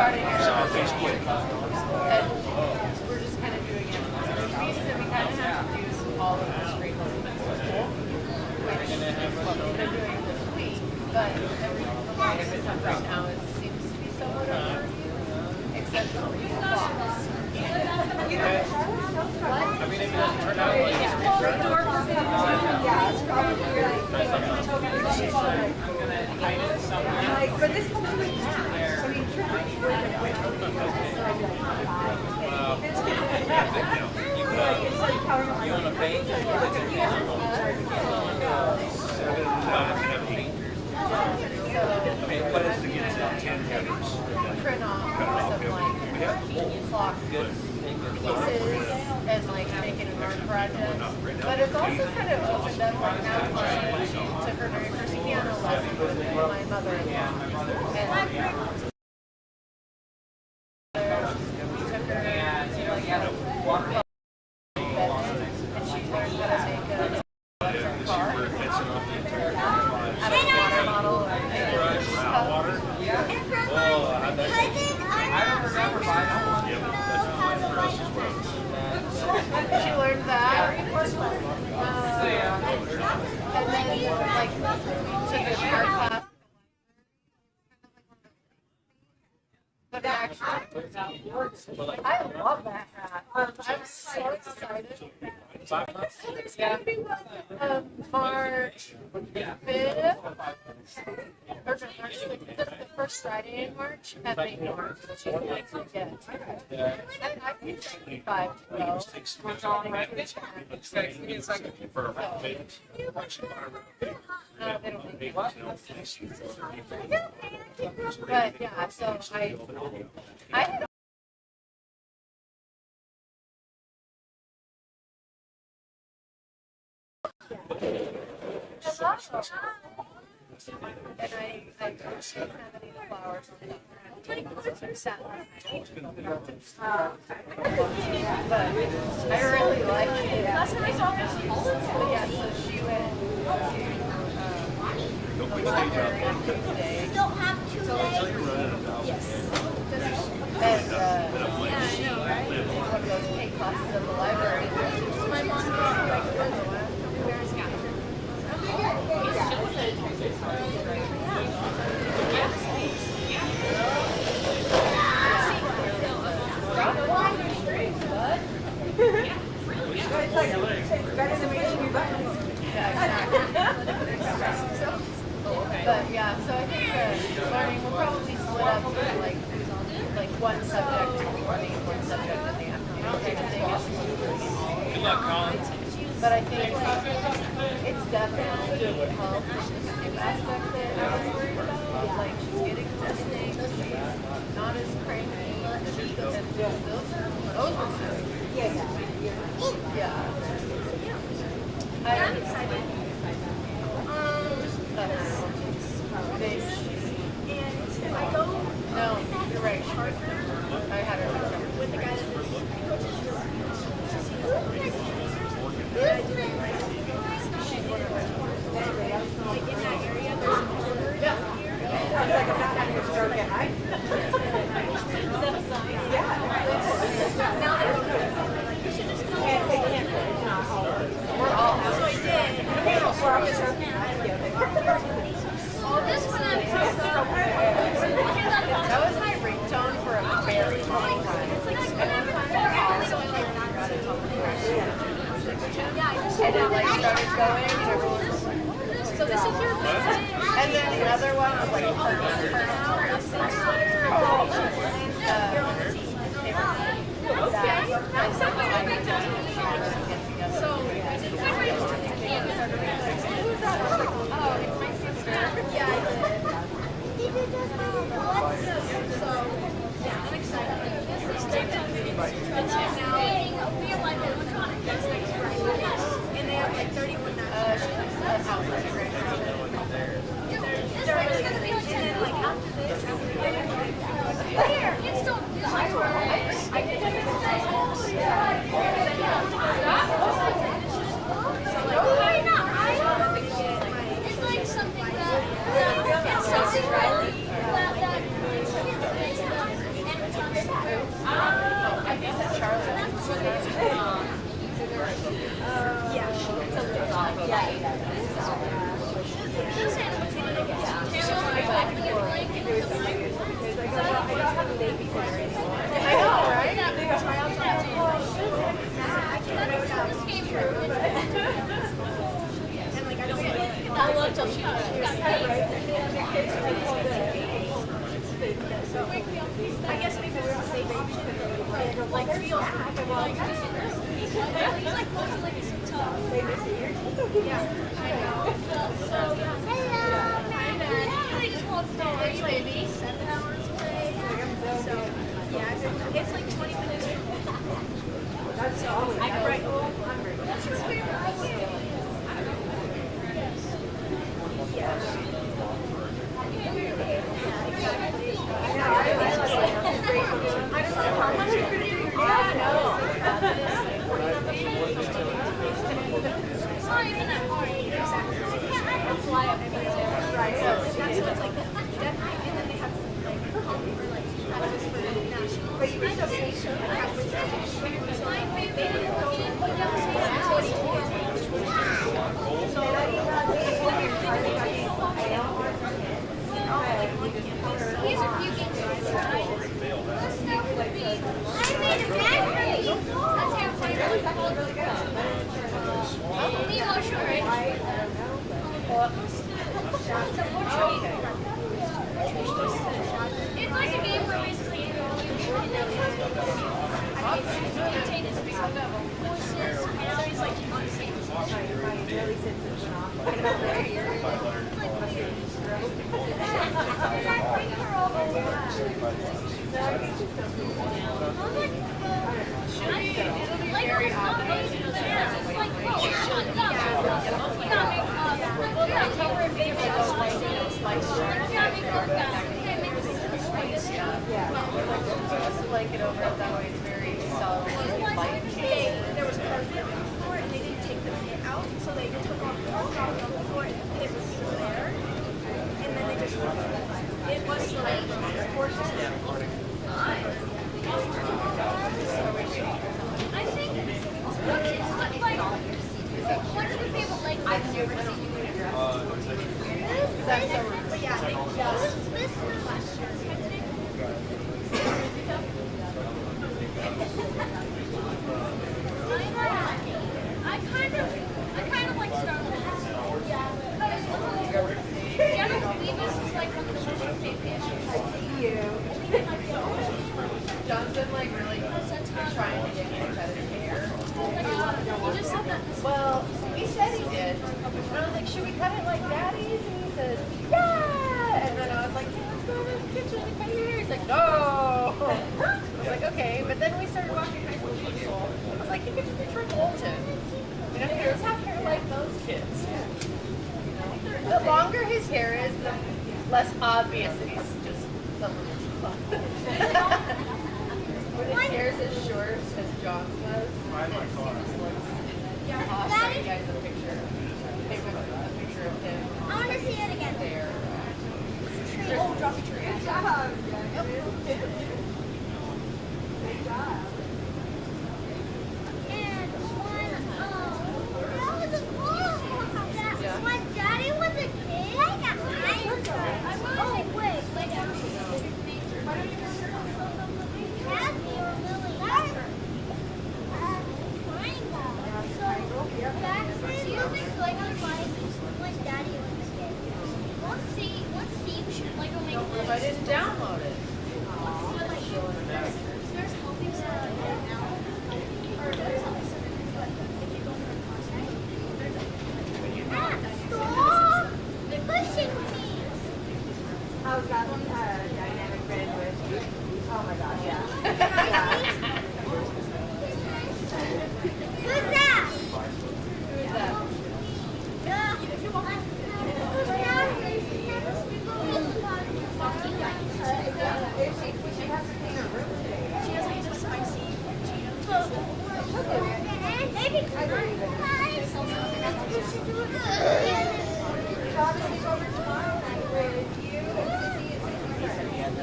starting our own family. And we're just kind of doing it. Which means that we kind of have to do all of the sprinkles in school, which is what we've been doing this week. But everything right now seems to be somewhat overview, except for the box. I mean, it doesn't turn out like it's but this one is I mean, you on a page? What is to get to 10 headers? Print off some like clock pieces and like making an art project. But it's also kind of opened up like now she took her very first piano lesson with my mother-in-law. And we took her to like a walk and she learned how to make a electric car out of a water bottle and she learned that. And then, like, took a art class. But actually, I love that hat. I'm so excited. Yeah. March 5th, or March 6th, the first Friday in March at St. George, which is like to get. I think 75 to go. But yeah, so I had and I don't have any flowers on top. But I really like it. But yeah, so she went to the library on Tuesday. don't have to Yes. And she did one of those paint classes at the library. My mom was like, where's But yeah, so I think learning will probably split up to like one subject in the morning, one subject in the afternoon kind of thing. Good luck, Colin. But I think it's definitely helped the sleep aspect that I was worried about. Like she's getting listening, she's not as cranky. Those were good. Yeah. I'm excited. And I go. No, you're right. I had her with the guy that coaches. She's one of them. Like in that area, there's a corner. Yeah. I was like, I'm not having a stroke at night. Is that a sign? Yeah. Now I don't know. You should just come. We're all out. So I did. This one I'm that was my ringtone for a very long time. It's like so I like not got it on the and it like started going and everyone was like, so this is your and then the other one was like I guess maybe we're the same age too. Like feels like he's like looking like he's so tough. Yeah, I know. So hello. They just want to know. It's like 7 hours away. So yeah, it's like 20 minutes. That's all. I'm right. What's your favorite ice cream? Yeah. I don't know how much you're going to do your dad knows. It's not even that hard. Exactly. Fly up there. Right. So it's like definitely, and then they have like practice for national. But you can still be sure. They didn't put down the space until it's 20. So it's going to be these are few games to try. Let's start with the beat. I made a bag for you. That's your favorite. The emotional range. It's like a game where basically you entertain his voices, and always like on the same It'll be very obvious. Like it over that way, it's very solid. There was carpet on the floor and they didn't take the pit out, so they took off the carpet on the floor and the pit was still there. And then they just it was still there. I think what is your favorite leg I've never seen you in I kind of like Star Wars. Yeah. Jenna Beavis is like one of the most famous. John's been like really trying to get each other's hair. You just said that. Well, he said he did. And I was like, should we cut it like daddy's? And he says, yeah. And then I was like, yeah, let's go over to the kitchen and cut your hair. He's like, no. I was like, okay. But then we started watching High School Musical. I was like, you could just be Trent Bolton. You know, he doesn't have hair like those kids. You know? The longer his hair is, the less obvious that he's just a little when his hair is as short as John's was, it just looks. I'll show you guys a picture. A picture of him. I want to see it again. There. Oh, drop a tree. Good job. Good job. And when Daddy was a kid, I got mine. Oh wait, why don't you Kathy or Lily? Do you think Lego when Daddy was a kid? Let's see, should Lego make If I didn't download it. There's helping center right now. Or there's helping center, but if you go to the class, stop! They're pushing me! How's that one? Dynamic band with? Oh my gosh, yeah. Who's that? Who is that? She has to clean her room today. She has like just spicy Cheetos. Maybe. Obviously, over tomorrow night with you and Sissy and Sissy's friends.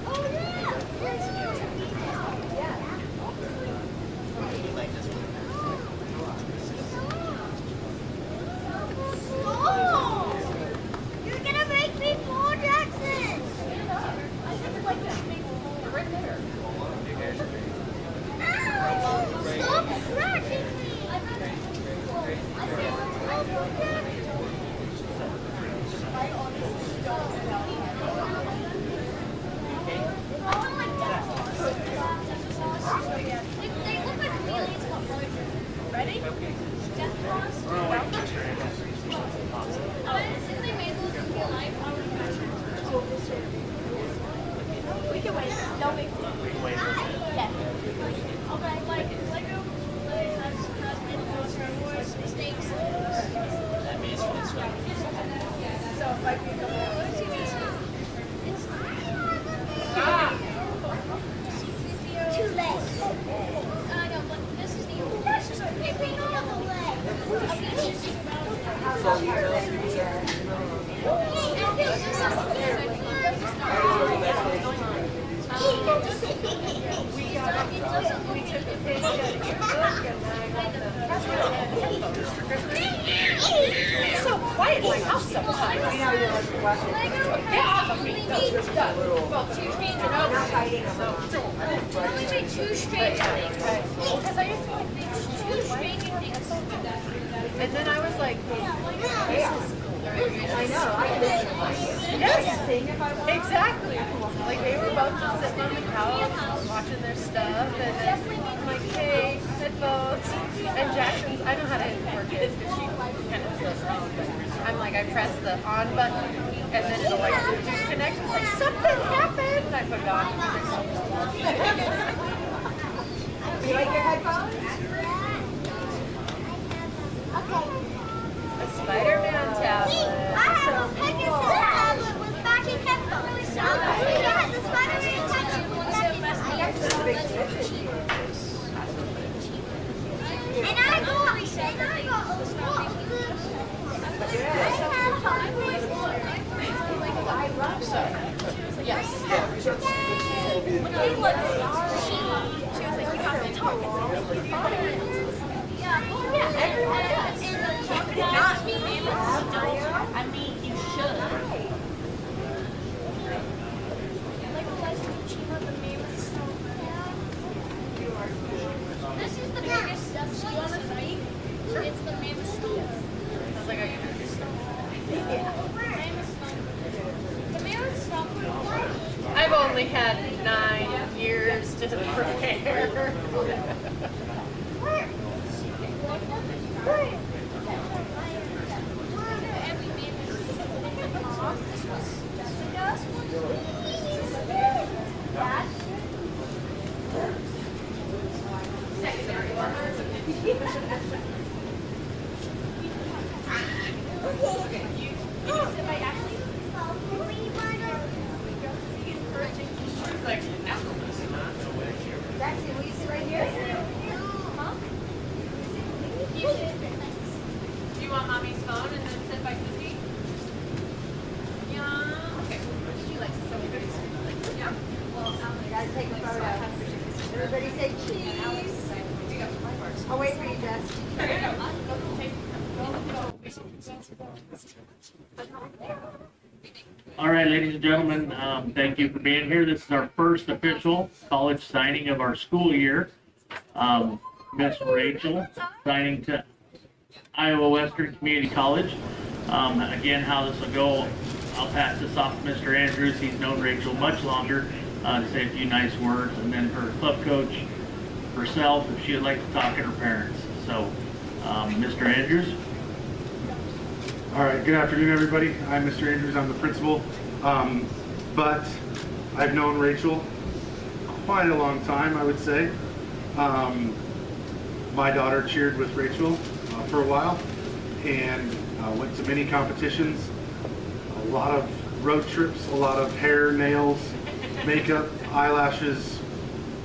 Oh yeah. Yeah. Oh! You're gonna make me fall, Jackson! Right there. Ow! Stop scratching me! We took the page out of your book and then I got the It's so quiet in my house sometimes. We know you're like watching. Yeah, well, two trains and over. Only made two straight things. Because I used to like Two straight things. and then I was like, I know. I can sing if I want. exactly. Like they were both just sitting on the couch watching their stuff, and then I'm like, hey, headphones. And Jackson's, I know how to work it because she kind of does her own, but I'm like, I press the on button, and then it'll like Bluetooth connect. It's like something happened, and I put it on. You like your headphones? A Spider-Man tablet. I have a Pegasus tablet with matching headphones. Yeah, the Spider-Man tablet with matching headphones. And I got a book. Yes. She was like, you have to talk. Yeah, everyone does. Not me. I mean, you should. This is the biggest stuff she wants to make. It's the mammoth stone. Sounds like I can do this. The mammoth stone. I've only had 9 years to prepare. Actually, will you sit right here? Huh? Do you want mommy's phone and then sit by Sissy? Yeah. Okay. She likes it so good. Yeah. Well, you gotta take a photo. Everybody say cheese. I'll wait for you, Jess. All right, ladies and gentlemen, thank you for being here. This is our first official college signing of our school year. Miss Rachael signing to Iowa Western Community College. Again, how this will go, I'll pass this off to Mr. Andrews. He's known Rachael much longer to say a few nice words, and then her club coach herself, if she would like to talk, and her parents. So, Mr. Andrews. All right, good afternoon, everybody. I'm Mr. Andrews, I'm the principal. But I've known Rachael quite a long time, I would say. My daughter cheered with Rachael for a while and went to many competitions, a lot of road trips, a lot of hair, nails, makeup, eyelashes,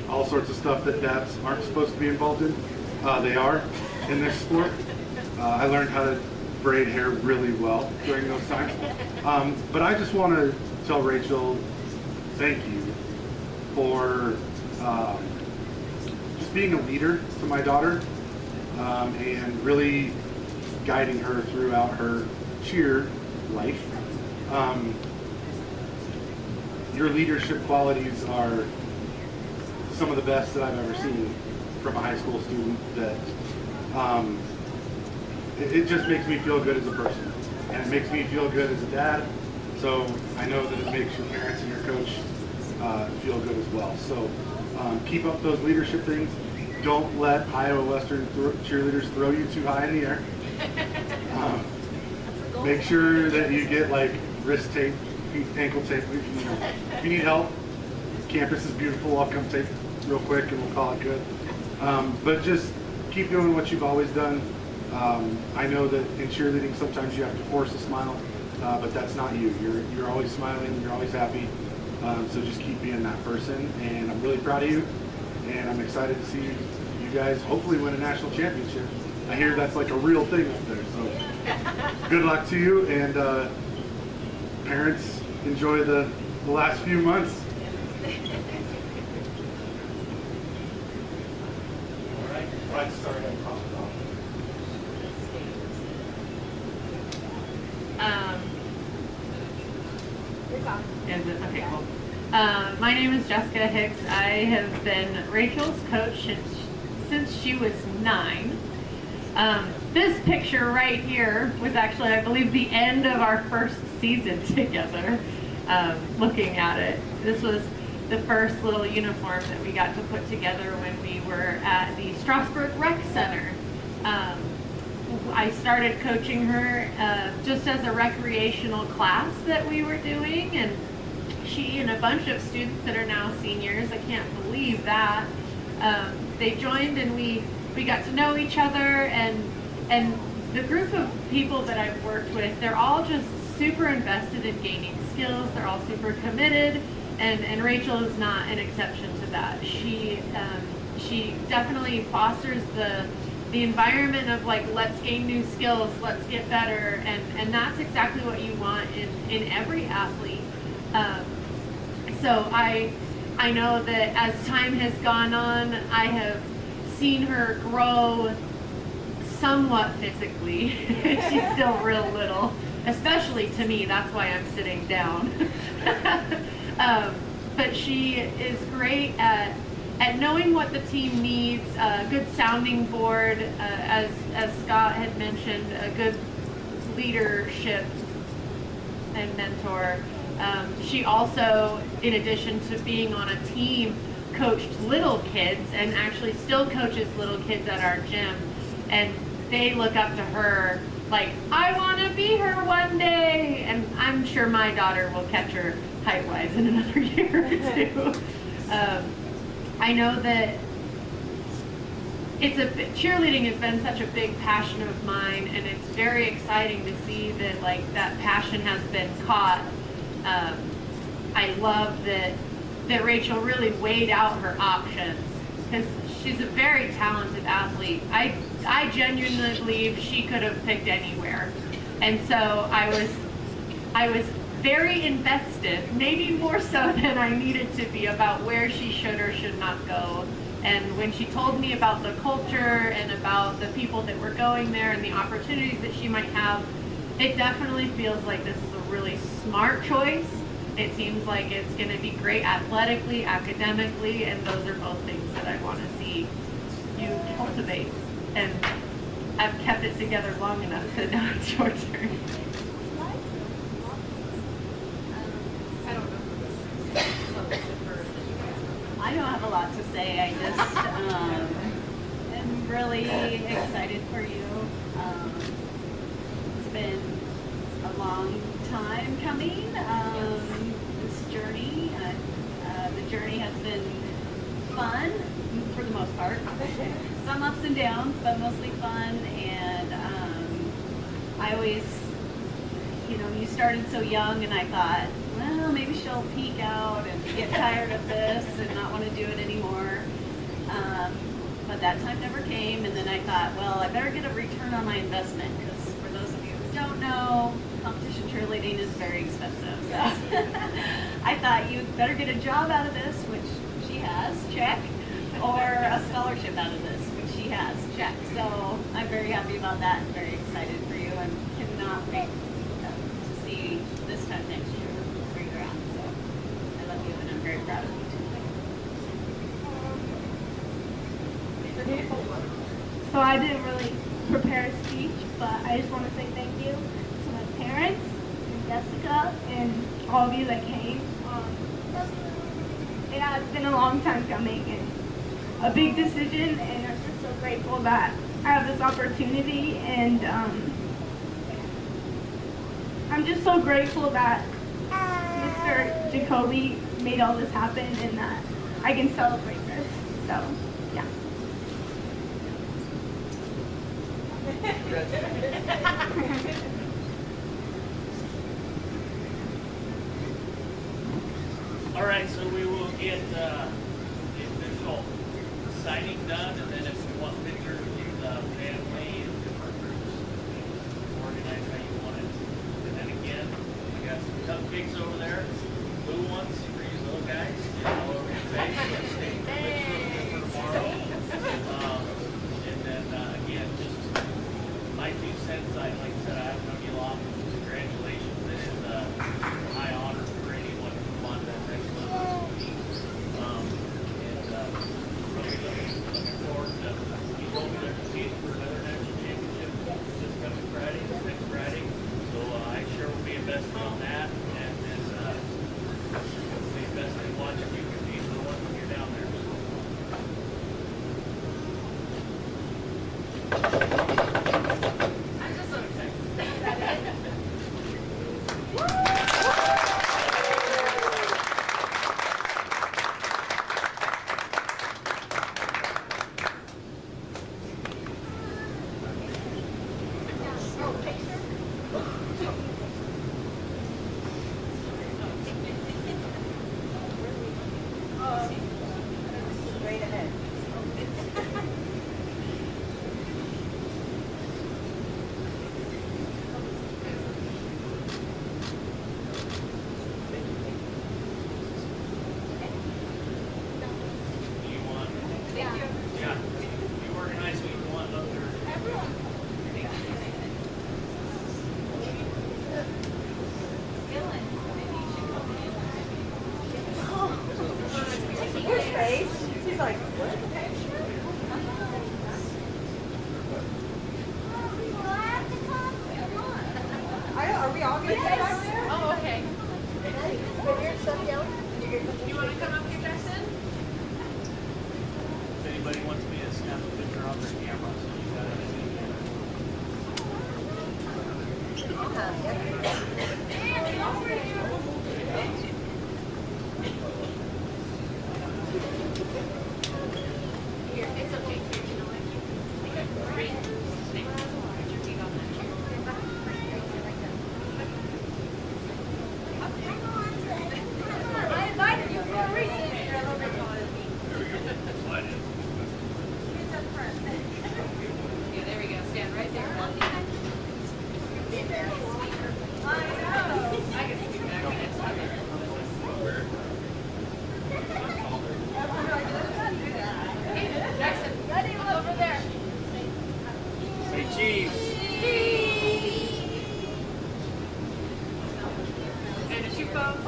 all sorts of stuff that dads aren't supposed to be involved in. They are in this sport. I learned how to braid hair really well during those times. But I just want to tell Rachael, thank you for just being a leader to my daughter and really guiding her throughout her cheer life. Your leadership qualities are some of the best that I've ever seen from a high school student. That it just makes me feel good as a person, and it makes me feel good as a dad. So I know that it makes your parents and your coach feel good as well. So keep up those leadership things. Don't let Iowa Western cheerleaders throw you too high in the air. Make sure that you get like wrist tape, ankle tape. If you need help, campus is beautiful. I'll come tape real quick and we'll call it good. But just keep doing what you've always done. I know that in cheerleading sometimes you have to force a smile, but that's not you. You're always smiling, you're always happy. So just keep being that person, and I'm really proud of you, and I'm excited to see you guys hopefully win a national championship. I hear that's like a real thing up there. So good luck to you, and parents, enjoy the last few months. Right, sorry, Is it? Okay, cool. My name is Jessica Hicks. I have been Rachel's coach since she was 9. This picture right here was actually, I believe, the end of our first season together. Looking at it, this was the first little uniform that we got to put together when we were at the Strasburg Rec Center. I started coaching her just as a recreational class that we were doing, and she and a bunch of students that are now seniors, I can't believe that, they joined, and we got to know each other, and the group of people that I've worked with, they're all just super invested in gaining skills. They're all super committed, and Rachael is not an exception to that. She definitely fosters the environment of like, let's gain new skills, let's get better, and that's exactly what you want in every athlete. So I know that as time has gone on, I have seen her grow somewhat physically. She's still real little, especially to me. That's why I'm sitting down. But she is great at knowing what the team needs, a good sounding board, as Scott had mentioned, a good leadership and mentor. She also, in addition to being on a team, coached little kids and actually still coaches little kids at our gym. And they look up to her like, I want to be her one day. And I'm sure my daughter will catch her height-wise in another year or two. I know that cheerleading has been such a big passion of mine, and it's very exciting to see that like that passion has been caught. I love that Rachael really weighed out her options, because she's a very talented athlete. I genuinely believe she could have picked anywhere, and so I was very invested, maybe more so than I needed to be, about where she should or should not go. And when she told me about the culture and about the people that were going there and the opportunities that she might have, it definitely feels like this is a really smart choice. It seems like it's going to be great athletically, academically, and those are both things that I want to see you cultivate. And I've kept it together long enough, so now it's your turn. I don't have a lot to say. I just am really excited for you. It's been a long time coming, this journey. The journey has been fun for the most part. Some ups and downs, but mostly fun. And I always, you started so young, and I thought, well, maybe she'll peak out and get tired of this and not want to do it anymore. But that time never came, and then I thought, well, I better get a return on my investment, because for those of you who don't know, competition cheerleading is very expensive. So I thought you better get a job out of this, which she has, check, or a scholarship out of this, which she has, check. So I'm very happy about that and very excited for you, and cannot wait to see this time next year. So I love you, and I'm very proud of you too. So I didn't really prepare a speech, but I just want to say thank you to my parents, and Jessica, and all of you that came. It has been a long time coming, and a big decision, and I'm just so grateful that I have this opportunity, and I'm just so grateful that Mr. Jacoby made all this happen, and that I can celebrate this. So, yeah. All right, so we will get the official signing done, and then if we want pictures with the family cupcakes over there. Blue ones for you little guys. All over your face. Stay for tomorrow. And then again, just my 2 cents. Like I said, I haven't known you long. Congratulations. It is a high honor for anyone to come on that next level. Really looking forward to you over there competing for another national championship this coming Friday, next Friday. So I sure will be investing on that, and be investing in watching you compete for the one when you're down there. I'm just so excited. Straight ahead. You want, yeah, you organize what you want up there. Your face. She's like, what? Are we all going to get back there? Oh, okay. You You want to come up here, Jackson? If anybody wants me to snap a picture on their camera, so you got it. Here, it's okay. Here, you know what? Right. Put your feet on that chair. I invited you for a reason. You're a little bit taller than me. Slide in. Yeah, there we go. Stand right there. I know. I can speak back when it's time. Hey, Jackson, Ready, look over there. Say cheese. and the 2 phones.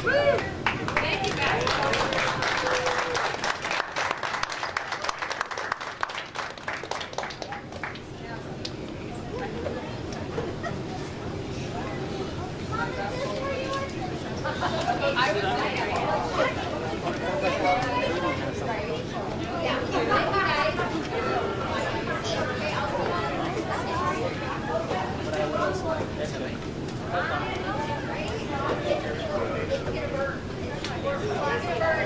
Woo! Thank you, guys. I was